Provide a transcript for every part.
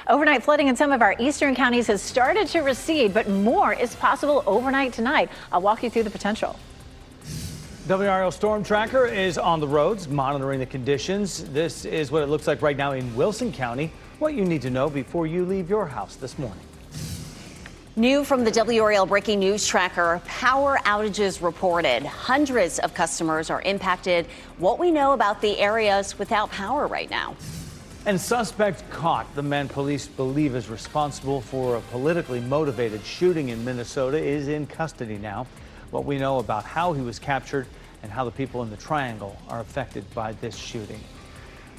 Overnight flooding in some of our eastern counties has started to recede, but more is possible overnight tonight. I'll walk you through the potential. WRAL Storm Tracker is on the roads, monitoring the conditions. This is what it looks like right now in Wilson County. What you need to know before you leave your house this morning. New from the WRAL Breaking News Tracker, power outages reported. Hundreds of customers are impacted. What we know about the areas without power right now. And suspect caught. The man police believe is responsible for a politically motivated shooting in Minnesota is in custody now. What we know about how he was captured and how the people in the Triangle are affected by this shooting.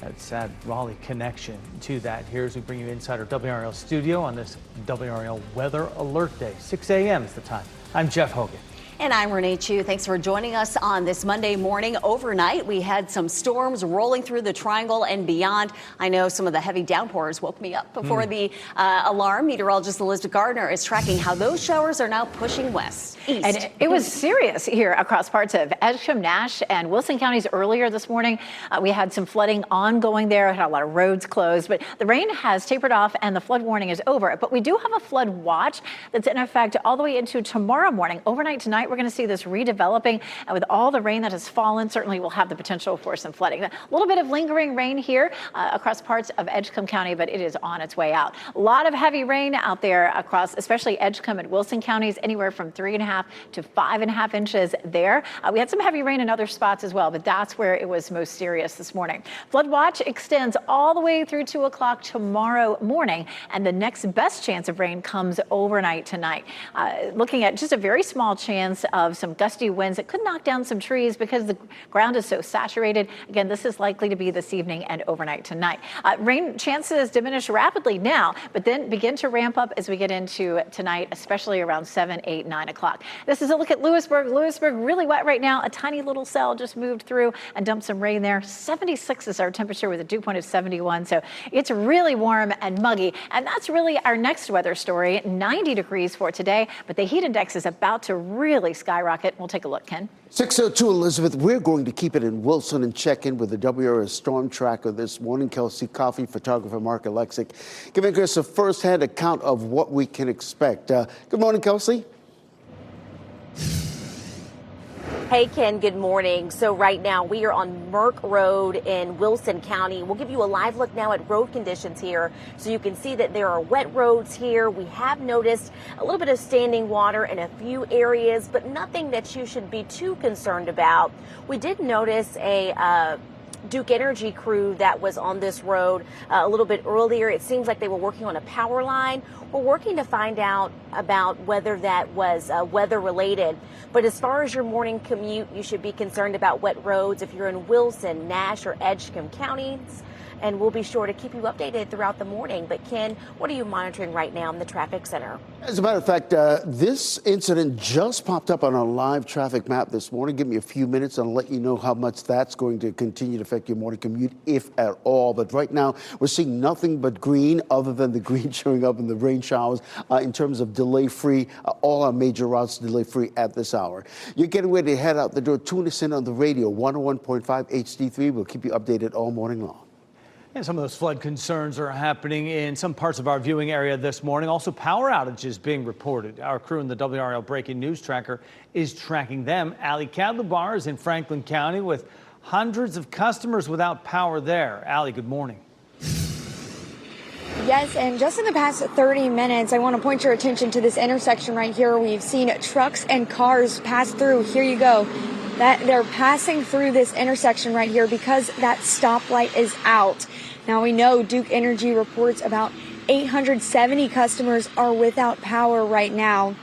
That sad Raleigh connection to that. Here as we bring you inside our WRAL studio on this WRAL Weather Alert Day. 6 a.m. is the time. I'm Jeff Hogan. And I'm Renee Chu. Thanks for joining us on this Monday morning. Overnight, we had some storms rolling through the Triangle and beyond. I know some of the heavy downpours woke me up before the alarm. Meteorologist Elizabeth Gardner is tracking how those showers are now pushing west. East. And it was serious here across parts of Edgecombe, Nash, and Wilson counties earlier this morning. We had some flooding ongoing there, had a lot of roads closed, but the rain has tapered off and the flood warning is over. But we do have a flood watch that's in effect all the way into tomorrow morning. Overnight tonight, we're going to see this redeveloping, and with all the rain that has fallen, certainly we'll have the potential for some flooding. A little bit of lingering rain here across parts of Edgecombe County, but it is on its way out. A lot of heavy rain out there across, especially Edgecombe and Wilson counties, anywhere from 3.5 to 5.5 inches there. We had some heavy rain in other spots as well, but that's where it was most serious this morning. Flood watch extends all the way through 2 o'clock tomorrow morning, and the next best chance of rain comes overnight tonight. Looking at just a very small chance of some gusty winds that could knock down some trees because the ground is so saturated. Again, this is likely to be this evening and overnight tonight. Rain chances diminish rapidly now, but then begin to ramp up as we get into tonight, especially around 7, 8, 9 o'clock. This is a look at Lewisburg. Lewisburg really wet right now. A tiny little cell just moved through and dumped some rain there. 76 is our temperature with a dew point of 71. So it's really warm and muggy. And that's really our next weather story. 90 degrees for today, but the heat index is about to really skyrocket. We'll take a look, Ken. 6:02, Elizabeth. We're going to keep it in Wilson and check in with the WRAL Storm Tracker this morning. Kelsey Coffey, photographer Mark Alexic, giving us a first-hand account of what we can expect. Good morning, Kelsey. Hey, Ken, good morning. So right now we are on Merck Road in Wilson County. We'll give you a live look now at road conditions here so you can see that there are wet roads here. We have noticed a little bit of standing water in a few areas, but nothing that you should be too concerned about. We did notice a Duke Energy crew that was on this road a little bit earlier. It seems like they were working on a power line. We're working to find out about whether that was weather related. But as far as your morning commute, you should be concerned about wet roads if you're in Wilson, Nash, or Edgecombe counties. And we'll be sure to keep you updated throughout the morning. But Ken, what are you monitoring right now in the traffic center? As a matter of fact, this incident just popped up on our live traffic map this morning. Give me a few minutes and I'll let you know how much that's going to continue to affect your morning commute, if at all. But right now, we're seeing nothing but green other than the green showing up in the rain showers in terms of delay-free. All our major routes delay-free at this hour. You're getting ready to head out the door. Tune us in on the radio, 101.5 HD3. We'll keep you updated all morning long. And some of those flood concerns are happening in some parts of our viewing area this morning. Also, power outages being reported. Our crew in the WRAL Breaking News Tracker is tracking them. Ali Kadlubar is in Franklin County with hundreds of customers without power there. Ali, good morning. Yes, and just in the past 30 minutes, I want to point your attention to this intersection right here. We've seen trucks and cars pass through. Here you go. That they're passing through this intersection right here because that stoplight is out. Now we know Duke Energy reports about 870 customers are without power right now.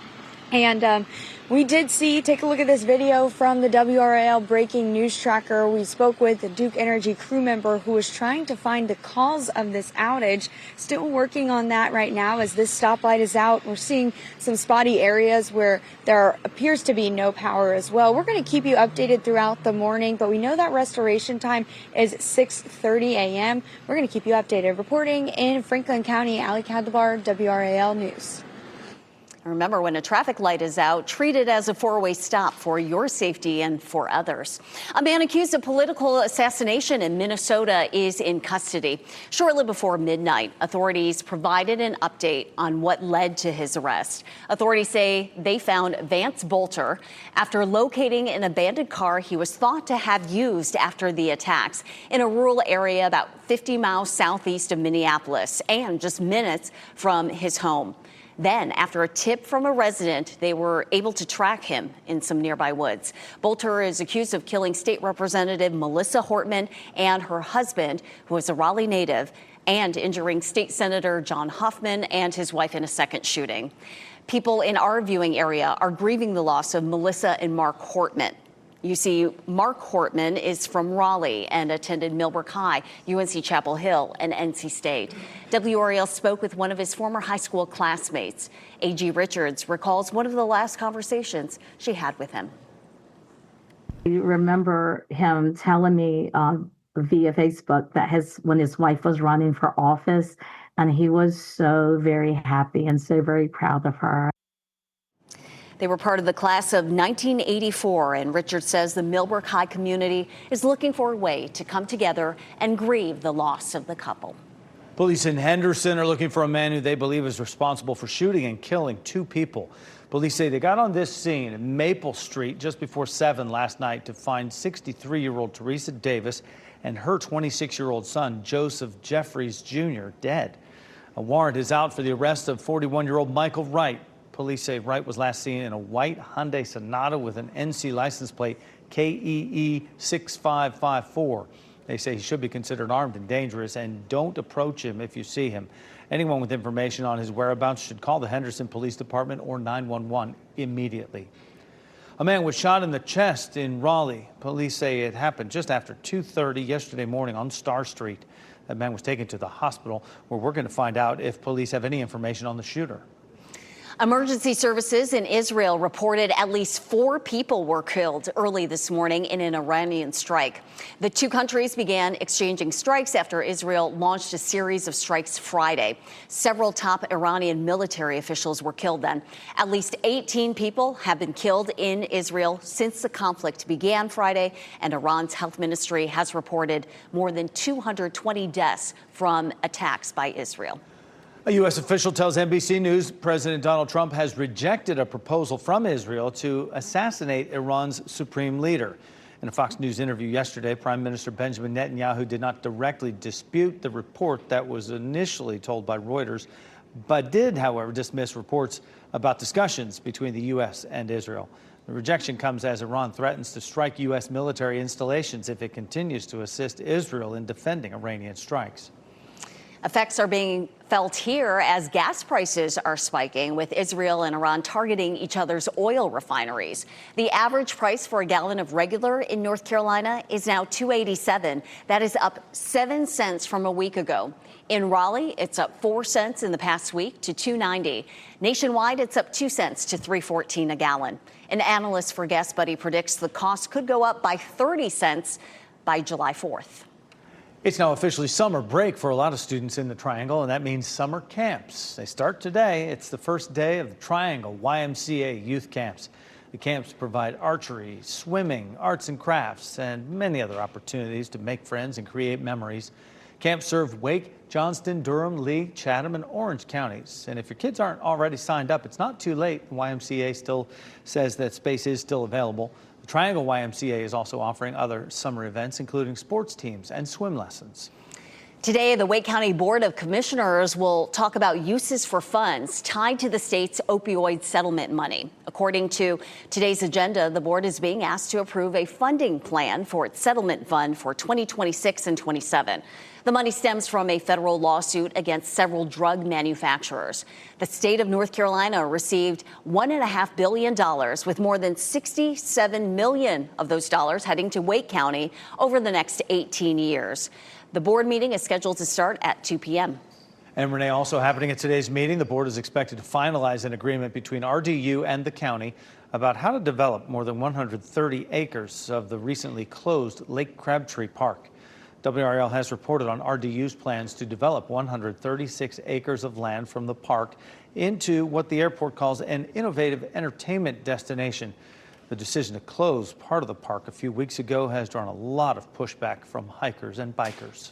And we did take a look at this video from the WRAL Breaking News Tracker. We spoke with the Duke Energy crew member who was trying to find the cause of this outage. Still working on that right now as this stoplight is out. We're seeing some spotty areas where there appears to be no power as well. We're going to keep you updated throughout the morning, but we know that restoration time is 6:30 a.m. We're going to keep you updated. Reporting in Franklin County, Ali Kadlubar, WRAL News. Remember, when a traffic light is out, treat it as a four-way stop for your safety and for others. A man accused of political assassination in Minnesota is in custody. Shortly before midnight, authorities provided an update on what led to his arrest. Authorities say they found Vance Bolter after locating an abandoned car he was thought to have used after the attacks in a rural area about 50 miles southeast of Minneapolis and just minutes from his home. Then, after a tip from a resident, they were able to track him in some nearby woods. Bolter is accused of killing State Representative Melissa Hortman and her husband, who was a Raleigh native, and injuring State Senator John Hoffman and his wife in a second shooting. People in our viewing area are grieving the loss of Melissa and Mark Hortman. You see, Mark Hortman is from Raleigh and attended Millbrook High, UNC Chapel Hill, and NC State. WRAL spoke with one of his former high school classmates. A.G. Richards recalls one of the last conversations she had with him. I remember him telling me via Facebook that when his wife was running for office, and he was so very happy and so very proud of her. They were part of the class of 1984, and Richard says the Millbrook High community is looking for a way to come together and grieve the loss of the couple. Police in Henderson are looking for a man who they believe is responsible for shooting and killing 2 people. Police say they got on this scene at Maple Street just before 7 last night to find 63-year-old Teresa Davis and her 26-year-old son, Joseph Jeffries Jr., dead. A warrant is out for the arrest of 41-year-old Michael Wright. Police say Wright was last seen in a white Hyundai Sonata with an NC license plate KEE 6554. They say he should be considered armed and dangerous, and don't approach him if you see him. Anyone with information on his whereabouts should call the Henderson Police Department or 911 immediately. A man was shot in the chest in Raleigh. Police say it happened just after 2:30 yesterday morning on Star Street. That man was taken to the hospital, where we're going to find out if police have any information on the shooter. Emergency services in Israel reported at least 4 people were killed early this morning in an Iranian strike. The 2 countries began exchanging strikes after Israel launched a series of strikes Friday. Several top Iranian military officials were killed then. At least 18 people have been killed in Israel since the conflict began Friday, and Iran's health ministry has reported more than 220 deaths from attacks by Israel. A U.S. official tells NBC News President Donald Trump has rejected a proposal from Israel to assassinate Iran's supreme leader. In a Fox News interview yesterday, Prime Minister Benjamin Netanyahu did not directly dispute the report that was initially told by Reuters, but did, however, dismiss reports about discussions between the U.S. and Israel. The rejection comes as Iran threatens to strike U.S. military installations if it continues to assist Israel in defending Iranian strikes. Effects are being felt here as gas prices are spiking, with Israel and Iran targeting each other's oil refineries. The average price for a gallon of regular in North Carolina is now $2.87. That is up 7 cents from a week ago. In Raleigh, it's up 4 cents in the past week to $2.90. Nationwide, it's up 2 cents to $3.14 a gallon. An analyst for Gas Buddy predicts the cost could go up by 30 cents by July 4th. It's now officially summer break for a lot of students in the Triangle, and that means summer camps. They start today. It's the first day of the Triangle YMCA youth camps. The camps provide archery, swimming, arts and crafts, and many other opportunities to make friends and create memories. Camps serve Wake, Johnston, Durham, Lee, Chatham, and Orange counties. And if your kids aren't already signed up, it's not too late. The YMCA still says that space is still available. The Triangle YMCA is also offering other summer events, including sports teams and swim lessons. Today, the Wake County Board of Commissioners will talk about uses for funds tied to the state's opioid settlement money. According to today's agenda, the board is being asked to approve a funding plan for its settlement fund for 2026 and 27. The money stems from a federal lawsuit against several drug manufacturers. The state of North Carolina received $1.5 billion, with more than $67 million of those dollars heading to Wake County over the next 18 years. The board meeting is scheduled to start at 2 p.m. And Renee, also happening at today's meeting, the board is expected to finalize an agreement between RDU and the county about how to develop more than 130 acres of the recently closed Lake Crabtree Park. WRAL has reported on RDU's plans to develop 136 acres of land from the park into what the airport calls an innovative entertainment destination. The decision to close part of the park a few weeks ago has drawn a lot of pushback from hikers and bikers.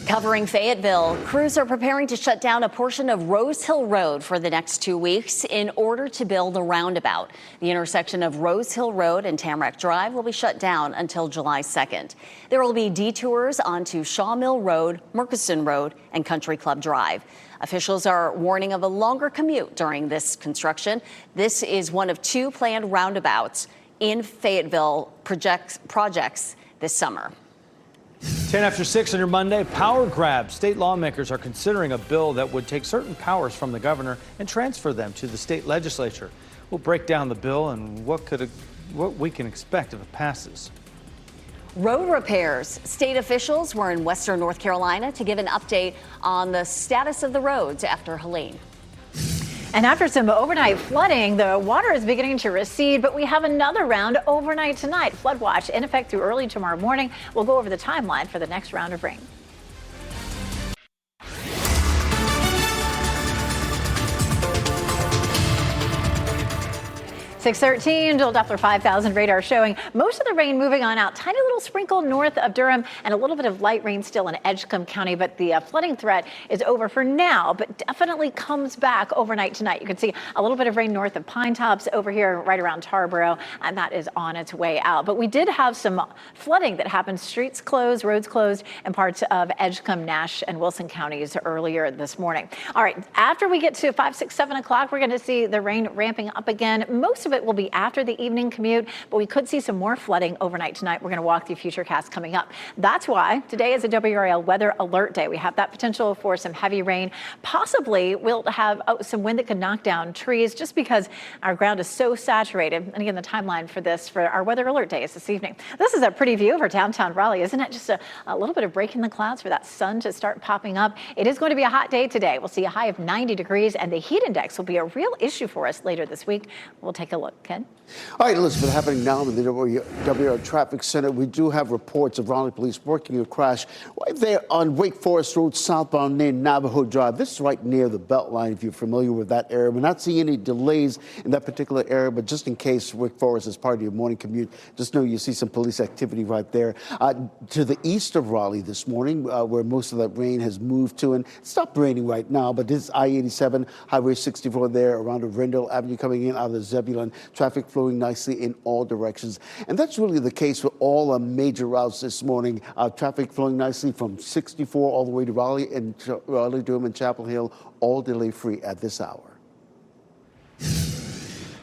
Covering Fayetteville, crews are preparing to shut down a portion of Rose Hill Road for the next 2 weeks in order to build a roundabout. The intersection of Rose Hill Road and Tamarack Drive will be shut down until July 2nd. There will be detours onto Shawmill Road, Murchison Road, and Country Club Drive. Officials are warning of a longer commute during this construction. This is one of 2 planned roundabouts in Fayetteville projects this summer. 10 after 6 on your Monday, power grab. State lawmakers are considering a bill that would take certain powers from the governor and transfer them to the state legislature. We'll break down the bill and what we can expect if it passes. Road repairs. State officials were in western North Carolina to give an update on the status of the roads after Helene. And after some overnight flooding, the water is beginning to recede, but we have another round overnight tonight. Flood watch in effect through early tomorrow morning. We'll go over the timeline for the next round of rain. 6:13, Jill Doppler 5000 radar showing most of the rain moving on out. Tiny little sprinkle north of Durham and a little bit of light rain still in Edgecombe County, but the flooding threat is over for now, but definitely comes back overnight tonight. You can see a little bit of rain north of Pine Tops over here right around Tarboro, and that is on its way out. But we did have some flooding that happened, streets closed, roads closed in parts of Edgecombe, Nash, and Wilson counties earlier this morning. All right, after we get to 5, 6, 7 o'clock, we're going to see the rain ramping up again. Most of it will be after the evening commute, but we could see some more flooding overnight tonight. We're going to walk through futurecasts coming up. That's why today is a WRAL weather alert day. We have that potential for some heavy rain. Possibly we'll have some wind that could knock down trees just because our ground is so saturated. And again, the timeline for this for our weather alert day is this evening. This is a pretty view over downtown Raleigh, isn't it? Just a little bit of break in the clouds for that sun to start popping up. It is going to be a hot day today. We'll see a high of 90 degrees, and the heat index will be a real issue for us later this week. We'll take a look. Ken? All right, Elizabeth, happening now in the WRAL Traffic Center. We do have reports of Raleigh police working a crash right there on Wake Forest Road southbound near Navajo Drive. This is right near the Beltline, if you're familiar with that area. We're not seeing any delays in that particular area, but just in case Wake Forest is part of your morning commute, just know you see some police activity right there. To the east of Raleigh this morning, where most of that rain has moved to, and it's stopped raining right now, but this is I-87, Highway 64 there around Rendell Avenue coming in out of the Zebulon. Traffic flowing nicely in all directions. And that's really the case for all major routes this morning. Traffic flowing nicely from 64 all the way to Raleigh and Raleigh, Durham, and Chapel Hill, all delay free at this hour.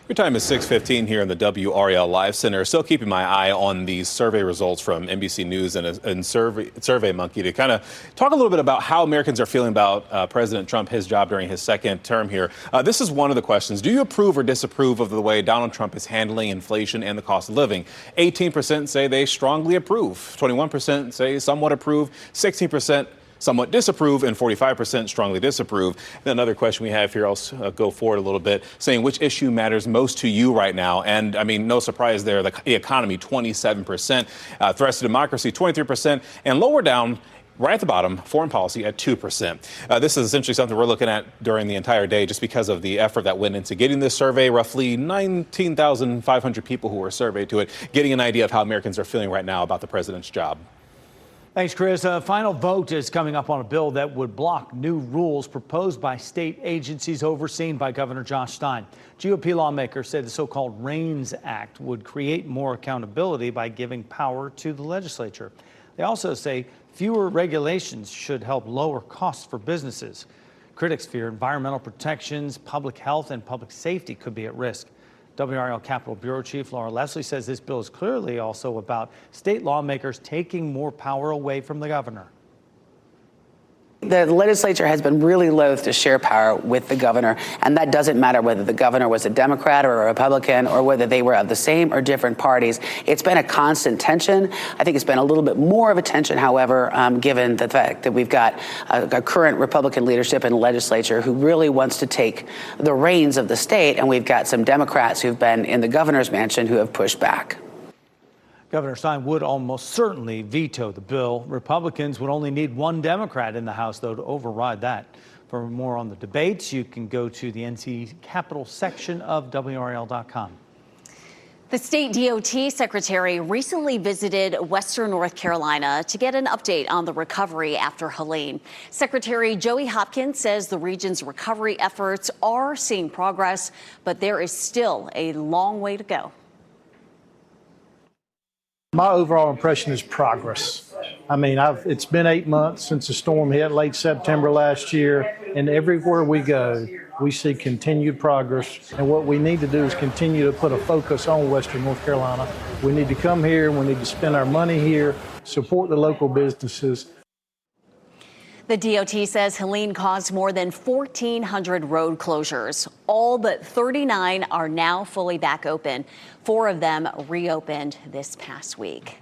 Your time is 6:15 here in the WRAL Live Center. Still keeping my eye on these survey results from NBC News and Survey Monkey to kind of talk a little bit about how Americans are feeling about President Trump, his job during his second term here. This is one of the questions. Do you approve or disapprove of the way Donald Trump is handling inflation and the cost of living? 18% say they strongly approve. 21% say somewhat approve. 16% somewhat disapprove, and 45% strongly disapprove. Then another question we have here, I'll go forward a little bit, saying which issue matters most to you right now. And I mean, no surprise there, the economy, 27%, threats to democracy, 23%, and lower down, right at the bottom, foreign policy at 2%. This is essentially something we're looking at during the entire day just because of the effort that went into getting this survey. Roughly 19,500 people who were surveyed to it, getting an idea of how Americans are feeling right now about the president's job. Thanks, Chris. A final vote is coming up on a bill that would block new rules proposed by state agencies overseen by Governor Josh Stein. GOP lawmakers say the so-called RAINS Act would create more accountability by giving power to the legislature. They also say fewer regulations should help lower costs for businesses. Critics fear environmental protections, public health, and public safety could be at risk. WRAL Capitol Bureau Chief Laura Leslie says this bill is clearly also about state lawmakers taking more power away from the governor. The legislature has been really loath to share power with the governor, and that doesn't matter whether the governor was a Democrat or a Republican or whether they were of the same or different parties. It's been a constant tension. I think it's been a little bit more of a tension, however, given the fact that we've got a current Republican leadership in the legislature who really wants to take the reins of the state, and we've got some Democrats who've been in the governor's mansion who have pushed back. Governor Stein would almost certainly veto the bill. Republicans would only need one Democrat in the House, though, to override that. For more on the debates, you can go to the NC Capitol section of WRAL.com. The state DOT secretary recently visited Western North Carolina to get an update on the recovery after Helene. Secretary Joey Hopkins says the region's recovery efforts are seeing progress, but there is still a long way to go. My overall impression is progress. I mean, it's been 8 months since the storm hit late September last year, and everywhere we go, we see continued progress. And what we need to do is continue to put a focus on Western North Carolina. We need to come here, we need to spend our money here, support the local businesses. The DOT says Helene caused more than 1,400 road closures. All but 39 are now fully back open. 4 of them reopened this past week.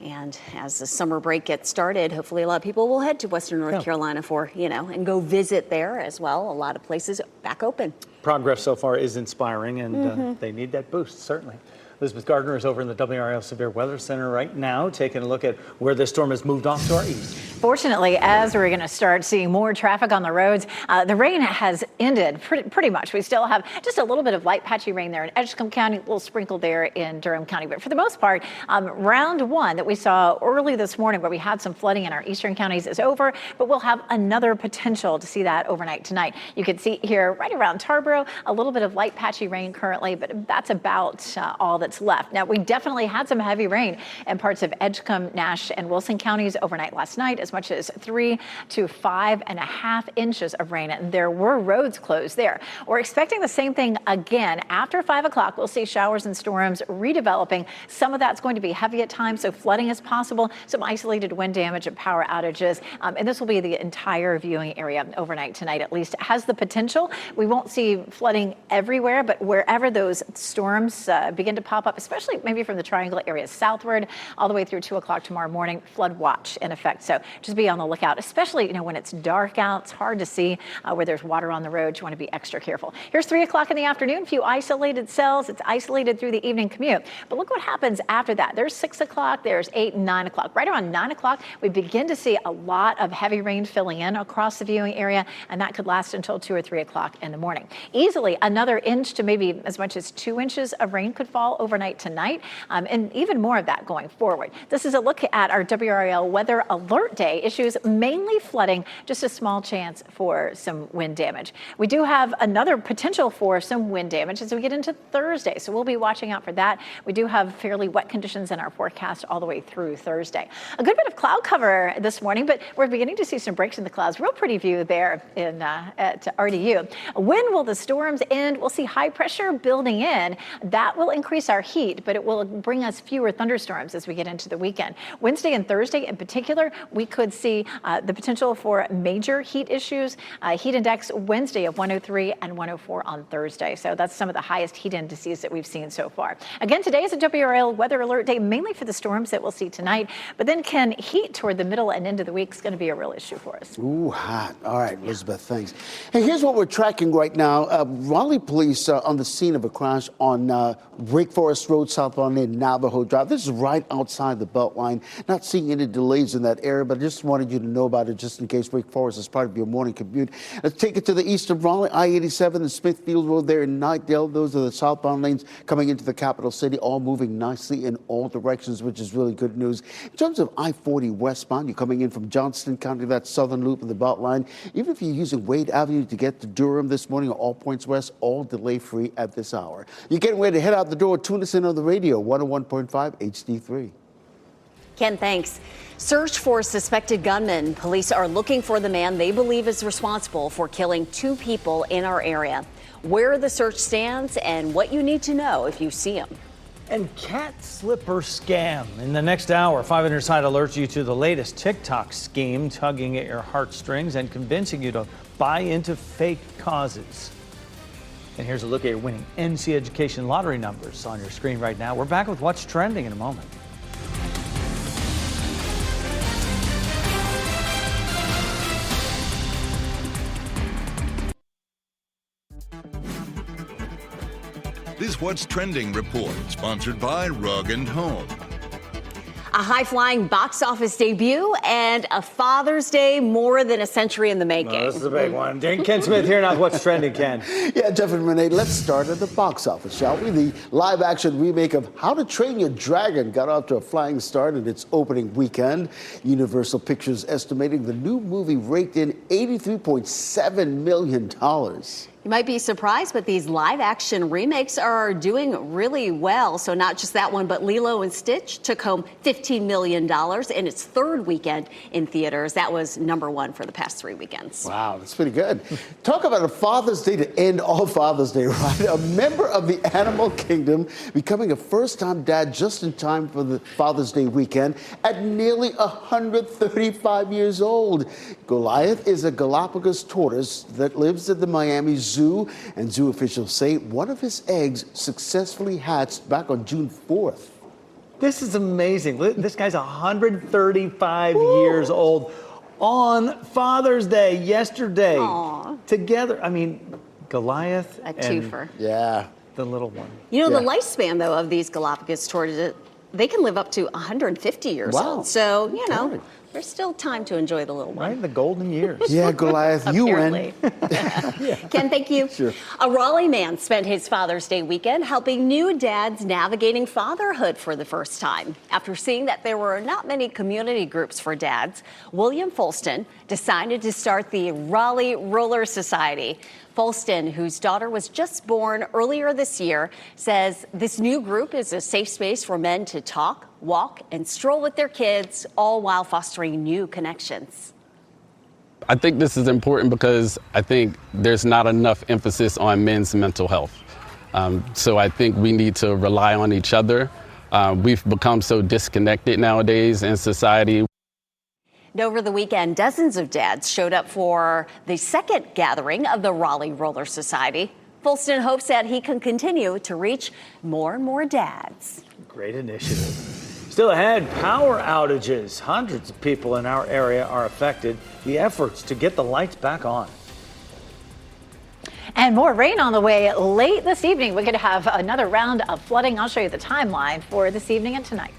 And as the summer break gets started, hopefully a lot of people will head to Western North Carolina for, and go visit there as well. A lot of places back open. Progress so far is inspiring, and they need that boost, certainly. Elizabeth Gardner is over in the WRAL Severe Weather Center right now, taking a look at where this storm has moved off to our east. Fortunately, as we're going to start seeing more traffic on the roads, the rain has ended pretty much. We still have just a little bit of light patchy rain there in Edgecombe County, a little sprinkle there in Durham County. But for the most part, round one that we saw early this morning where we had some flooding in our eastern counties is over, but we'll have another potential to see that overnight tonight. You can see here right around Tarboro, a little bit of light patchy rain currently, but that's about all that's left. Now, we definitely had some heavy rain in parts of Edgecombe, Nash, and Wilson counties overnight last night, as much as 3 to 5.5 inches of rain. And there were roads closed there. We're expecting the same thing again after 5 o'clock. We'll see showers and storms redeveloping. Some of that's going to be heavy at times, so flooding is possible, some isolated wind damage and power outages. And this will be the entire viewing area overnight tonight, at least. It has the potential. We won't see flooding everywhere, but wherever those storms begin to pop up, especially maybe from the triangle areas southward all the way through 2 o'clock tomorrow morning, flood watch in effect. So just be on the lookout, especially when it's dark out. It's hard to see where there's water on the road. You want to be extra careful. Here's 3 o'clock in the afternoon, a few isolated cells. It's isolated through the evening commute. But look what happens after that. There's 6 o'clock, there's 8 and 9 o'clock. Right around 9 o'clock, we begin to see a lot of heavy rain filling in across the viewing area, and that could last until 2 or 3 o'clock in the morning. Easily another inch to maybe as much as 2 inches of rain could fall overnight tonight, and even more of that going forward. This is a look at our WRAL weather alert day. Issues mainly flooding, just a small chance for some wind damage. We do have another potential for some wind damage as we get into Thursday, so we'll be watching out for that. We do have fairly wet conditions in our forecast all the way through Thursday. A good bit of cloud cover this morning, but we're beginning to see some breaks in the clouds. Real pretty view there at RDU. When will the storms end? We'll see high pressure building in. That will increase our heat, but it will bring us fewer thunderstorms as we get into the weekend. Wednesday and Thursday in particular, we could see the potential for major heat issues. Heat index Wednesday of 103 and 104 on Thursday. So that's some of the highest heat indices that we've seen so far. Again, today is a WRAL weather alert day, mainly for the storms that we'll see tonight. But then heat toward the middle and end of the week is going to be a real issue for us. Ooh, hot. All right, Elizabeth, thanks. Hey, here's what we're tracking right now. Raleigh police on the scene of a crash on Wake Forest Road, southbound in Navajo Drive. This is right outside the Beltline. Not seeing any delays in that area, but I just wanted you to know about it just in case Wake Forest is part of your morning commute. Let's take it to the east of Raleigh, I-87 and Smithfield Road there in Knightdale. Those are the southbound lanes coming into the capital city, all moving nicely in all directions, which is really good news. In terms of I-40 westbound, you're coming in from Johnston County, that southern loop of the Beltline. Even if you're using Wade Avenue to get to Durham this morning or all points west, all delay-free at this hour. You're getting ready to head out the door. Tune us in on the radio, 101.5 HD3. Ken, thanks. Search for suspected gunman. Police are looking for the man they believe is responsible for killing 2 people in our area. Where the search stands and what you need to know if you see him. And cat slipper scam. In the next hour, 5 Under Side alerts you to the latest TikTok scheme tugging at your heartstrings and convincing you to buy into fake causes. And here's a look at your winning NC Education lottery numbers on your screen right now. We're back with what's trending in a moment. This What's Trending report, sponsored by Rug & Home. A high-flying box office debut and a Father's Day more than a century in the making. Well, this is a big one. Ken Smith here now. What's trending, Ken? Yeah, Jeff and Renee, let's start at the box office, shall we? The live-action remake of How to Train Your Dragon got off to a flying start in its opening weekend. Universal Pictures estimating the new movie raked in $83.7 million. You might be surprised, but these live-action remakes are doing really well. So not just that one, but Lilo and Stitch took home $15 million in its third weekend in theaters. That was #1 for the past 3 weekends. Wow, that's pretty good. Talk about a Father's Day to end all Father's Day, right? A member of the animal kingdom becoming a first-time dad just in time for the Father's Day weekend at nearly 135 years old. Goliath is a Galapagos tortoise that lives at the Miami Zoo, and zoo officials say one of his eggs successfully hatched back on June 4th. This is amazing. This guy's 135 years old on Father's Day yesterday. Aww. Together. I mean, Goliath A and twofer. Yeah. the little one. You know, Yeah. the lifespan, though, of these Galapagos tortoises, they can live up to 150 years Wow. old. So, you know, Right. there's still time to enjoy the little one. Right in the golden years. Yeah, Goliath, you Apparently. win. Ken, thank you. Sure. A Raleigh man spent his Father's Day weekend helping new dads navigating fatherhood for the first time. After seeing that there were not many community groups for dads, William Folston decided to start the Raleigh Roller Society. Folston, whose daughter was just born earlier this year, says this new group is a safe space for men to talk, walk, and stroll with their kids, all while fostering new connections. I think this is important because I think there's not enough emphasis on men's mental health. So I think we need to rely on each other. We've become so disconnected nowadays in society. And over the weekend, dozens of dads showed up for the second gathering of the Raleigh Roller Society. Folston hopes that he can continue to reach more and more dads. Great initiative. Still ahead, power outages. Hundreds of people in our area are affected. The efforts to get the lights back on. And more rain on the way late this evening. We're going to have another round of flooding. I'll show you the timeline for this evening and tonight.